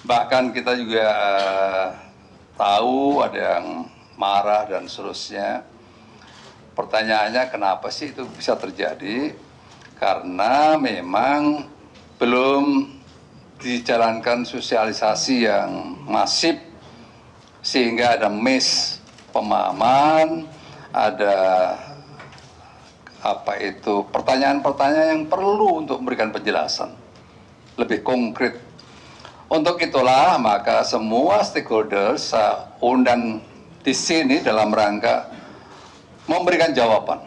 Bahkan kita juga tahu ada yang marah dan seterusnya. Pertanyaannya kenapa sih itu bisa terjadi? Karena memang belum dijalankan sosialisasi yang masif sehingga ada miss pemahaman, ada pertanyaan-pertanyaan yang perlu untuk memberikan penjelasan lebih konkret. Untuk itulah maka semua stakeholders saya undang di sini dalam rangka memberikan jawaban.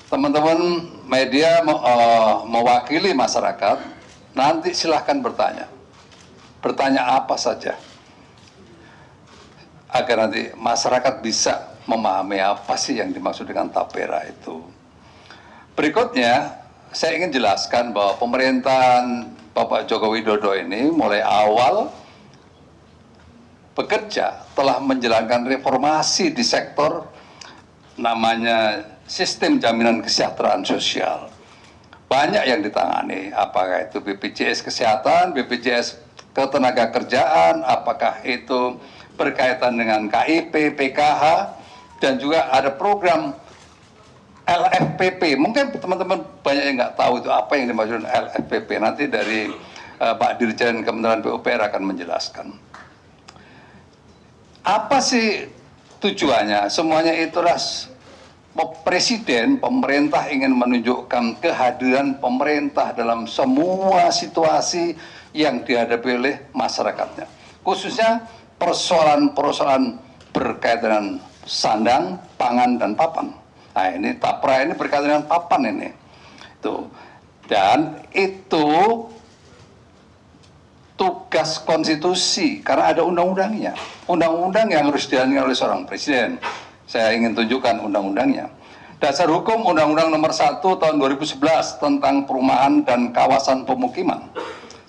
Teman-teman media mewakili masyarakat, nanti silahkan bertanya. Bertanya apa saja. Agar nanti masyarakat bisa memahami apa sih yang dimaksud dengan tapera itu. Berikutnya, saya ingin jelaskan bahwa pemerintahan Bapak Joko Widodo ini mulai awal bekerja telah menjalankan reformasi di sektor namanya sistem jaminan kesejahteraan sosial. Banyak yang ditangani, apakah itu BPJS Kesehatan, BPJS Ketenagakerjaan, apakah itu berkaitan dengan KIP, PKH, dan juga ada program LFPP. Mungkin teman-teman banyak yang nggak tahu itu apa yang dimaksud LFPP. Nanti dari Pak Dirjen Kementerian PUPR akan menjelaskan. Apa sih tujuannya? Semuanya itulah Presiden, pemerintah ingin menunjukkan kehadiran pemerintah dalam semua situasi yang dihadapi oleh masyarakatnya. Khususnya persoalan-persoalan berkaitan dengan sandang, pangan, dan papan. Nah ini tapra ini berkaitan dengan papan ini. Dan itu tugas konstitusi karena ada undang-undangnya. Undang-undang yang harus dijalankan oleh seorang presiden. Saya ingin tunjukkan undang-undangnya. Dasar Hukum Undang-Undang Nomor 1 Tahun 2011 tentang Perumahan dan Kawasan Pemukiman,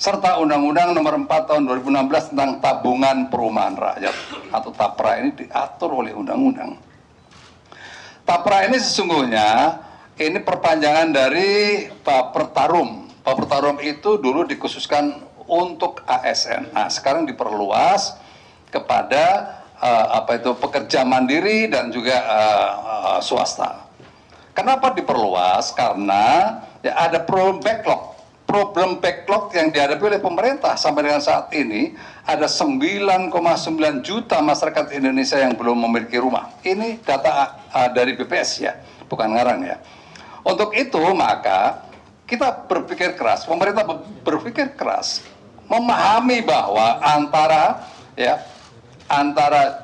serta Undang-Undang Nomor 4 Tahun 2016 tentang Tabungan Perumahan Rakyat atau TAPRA ini diatur oleh undang-undang. TAPRA ini sesungguhnya ini perpanjangan dari Bapertarum. Bapertarum itu dulu dikhususkan untuk ASN. Nah, sekarang diperluas kepada pekerja mandiri dan juga swasta. Kenapa diperluas? Karena ya ada problem backlog yang dihadapi oleh pemerintah sampai dengan saat ini ada 9,9 juta masyarakat Indonesia yang belum memiliki rumah. Ini data dari BPS ya, bukan ngarang ya. Untuk itu maka kita berpikir keras, pemerintah berpikir keras memahami bahwa antara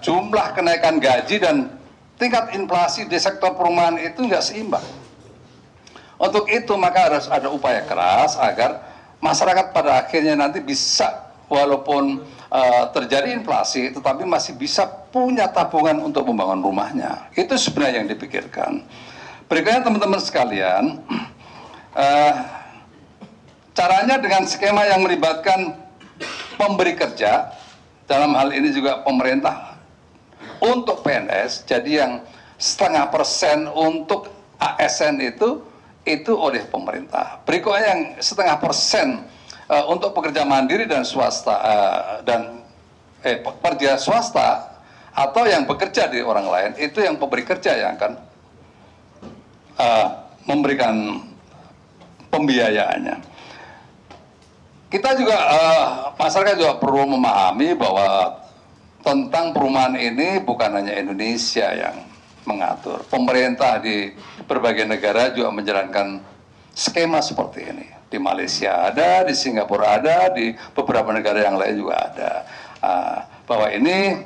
jumlah kenaikan gaji dan tingkat inflasi di sektor perumahan itu nggak seimbang. Untuk itu maka harus ada upaya keras agar masyarakat pada akhirnya nanti bisa walaupun terjadi inflasi tetapi masih bisa punya tabungan untuk membangun rumahnya. Itu sebenarnya yang dipikirkan. Berikutnya teman-teman sekalian, caranya dengan skema yang melibatkan pemberi kerja, dalam hal ini juga pemerintah untuk PNS, jadi yang 0,5% untuk ASN itu oleh pemerintah. Berikutnya yang 0,5% untuk pekerja mandiri dan swasta pekerja swasta atau yang bekerja di orang lain, itu yang pemberi kerja yang akan memberikan pembiayaannya. Kita juga masyarakat juga perlu memahami bahwa tentang perumahan ini bukan hanya Indonesia yang mengatur. Pemerintah di berbagai negara juga menjalankan skema seperti ini. Di Malaysia ada, di Singapura ada, di beberapa negara yang lain juga ada. Bahwa ini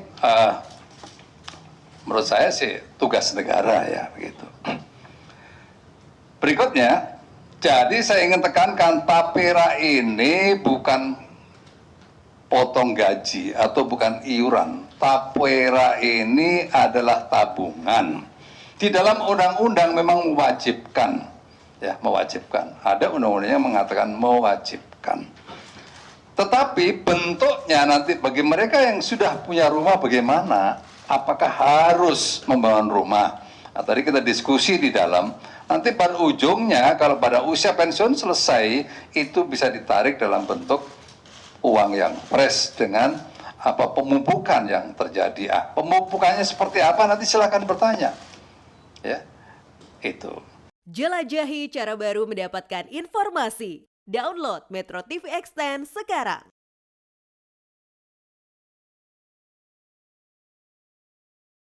menurut saya sih tugas negara ya begitu. Berikutnya, jadi saya ingin tekankan tapera ini bukan potong gaji atau bukan iuran. Tapera ini adalah tabungan. Di dalam undang-undang memang mewajibkan, ya mewajibkan. Ada undang-undangnya mengatakan mewajibkan. Tetapi bentuknya nanti bagi mereka yang sudah punya rumah bagaimana? Apakah harus membangun rumah? Nah, tadi kita diskusi di dalam. Nanti pada ujungnya kalau pada usia pensiun selesai itu bisa ditarik dalam bentuk uang yang fresh dengan pemupukan yang terjadi. Pemupukannya seperti apa nanti silakan bertanya. Ya, itu. Jelajahi cara baru mendapatkan informasi. Download Metro TV Extend sekarang.